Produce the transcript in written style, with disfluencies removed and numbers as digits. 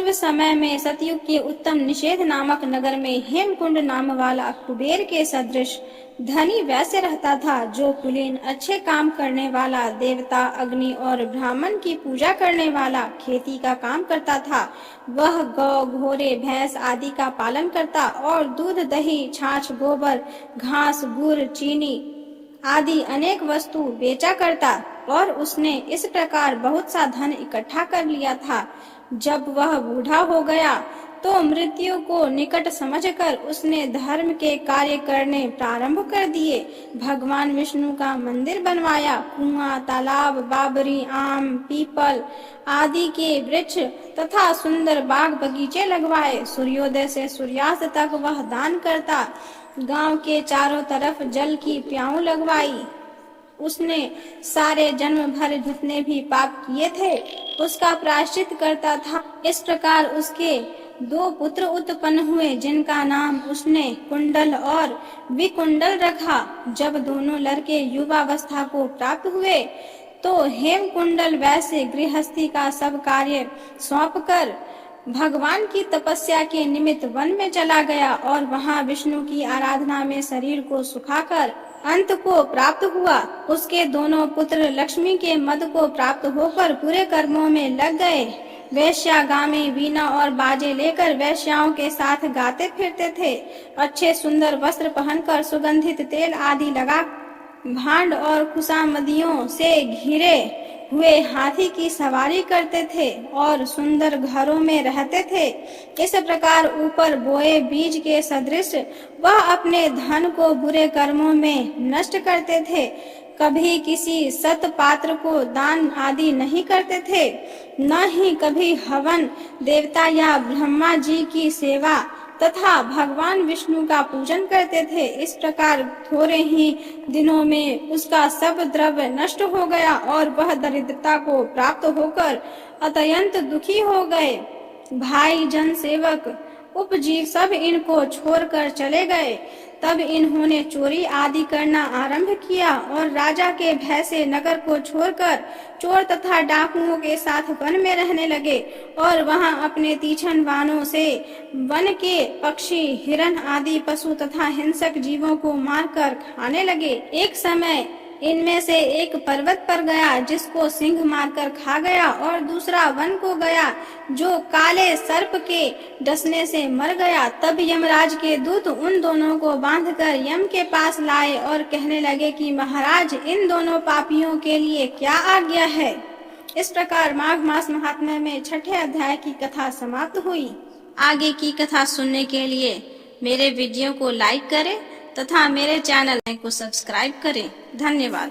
पूर्व समय में सतयुग के उत्तम निषेध नामक नगर में हेमकुंड नाम वाला कुबेर के सदृश धनी वैश्य रहता था, जो कुलीन, अच्छे काम करने वाला, देवता, अग्नि और ब्राह्मण की पूजा करने वाला, खेती का काम करता था। वह गौ, घोड़े, भैंस आदि का पालन करता और दूध, दही, छाछ, गोबर, घास, गुड़, चीनी आदि अनेक वस्तु बेचा करता और उसने इस प्रकार बहुत सा धन इकट्ठा कर लिया था। जब वह बूढ़ा हो गया तो मृत्यु को निकट समझकर उसने धर्म के कार्य करने प्रारंभ कर दिए। भगवान विष्णु का मंदिर बनवाया, कुआं, तालाब, बाबरी, आम, पीपल आदि के वृक्ष तथा सुंदर बाग बगीचे लगवाए। सूर्योदय से सूर्यास्त तक वह दान करता। गांव के चारों तरफ जल की प्याऊ लगवाई। उसने सारे जन्म भर जितने भी पाप किए थे उसका प्रायश्चित करता था। इस प्रकार उसके 2 पुत्र उत्पन्न हुए, जिनका नाम उसने कुंडल और विकुंडल रखा। जब दोनों लड़के युवावस्था को प्राप्त हुए तो हेमकुंडल वैसे गृहस्थी का सब कार्य सौंपकर भगवान की तपस्या के निमित्त वन में चला गया और वहां विष्णु की आराधना में शरीर को सुखाकर अंत को प्राप्त हुआ। उसके दोनों पुत्र लक्ष्मी के मद को प्राप्त होकर बुरे कर्मों में लग गए। वेश्यागामी वीणा और बाजे लेकर वेश्याओं के साथ गाते फिरते थे। अच्छे सुंदर वस्त्र पहनकर सुगंधित तेल आदि लगा भांड और खुशामदियों से घिरे हुए हाथी की सवारी करते थे और सुंदर घरों में रहते थे। इस प्रकार ऊपर बोए बीज के सदृश वह अपने धन को बुरे कर्मों में नष्ट करते थे। कभी किसी सत पात्र को दान आदि नहीं करते थे, न ही कभी हवन, देवता या ब्रह्मा जी की सेवा तथा भगवान विष्णु का पूजन करते थे। इस प्रकार थोड़े ही दिनों में उसका सब द्रव्य नष्ट हो गया और वह दरिद्रता को प्राप्त होकर अत्यंत दुखी हो गए। भाई, जन, सेवक, उपजीव सब इनको छोड़कर चले गए। तब इन्होंने चोरी आदि करना आरंभ किया और राजा के भय से नगर को छोड़कर चोर तथा डाकुओं के साथ वन में रहने लगे और वहां अपने तीक्ष्ण बाणों से वन के पक्षी, हिरण आदि पशु तथा हिंसक जीवों को मारकर खाने लगे। एक समय इनमें से एक पर्वत पर गया जिसको सिंह मारकर खा गया और दूसरा वन को गया जो काले सर्प के डसने से मर गया। तब यमराज के दूत उन दोनों को बांधकर यम के पास लाए और कहने लगे कि महाराज, इन दोनों पापियों के लिए क्या आज्ञा है। इस प्रकार माघ मास महात्म्य में 6ठे अध्याय की कथा समाप्त हुई। आगे की कथा सुनने के लिए मेरे वीडियो को लाइक करें तथा मेरे चैनल को सब्सक्राइब करें। धन्यवाद।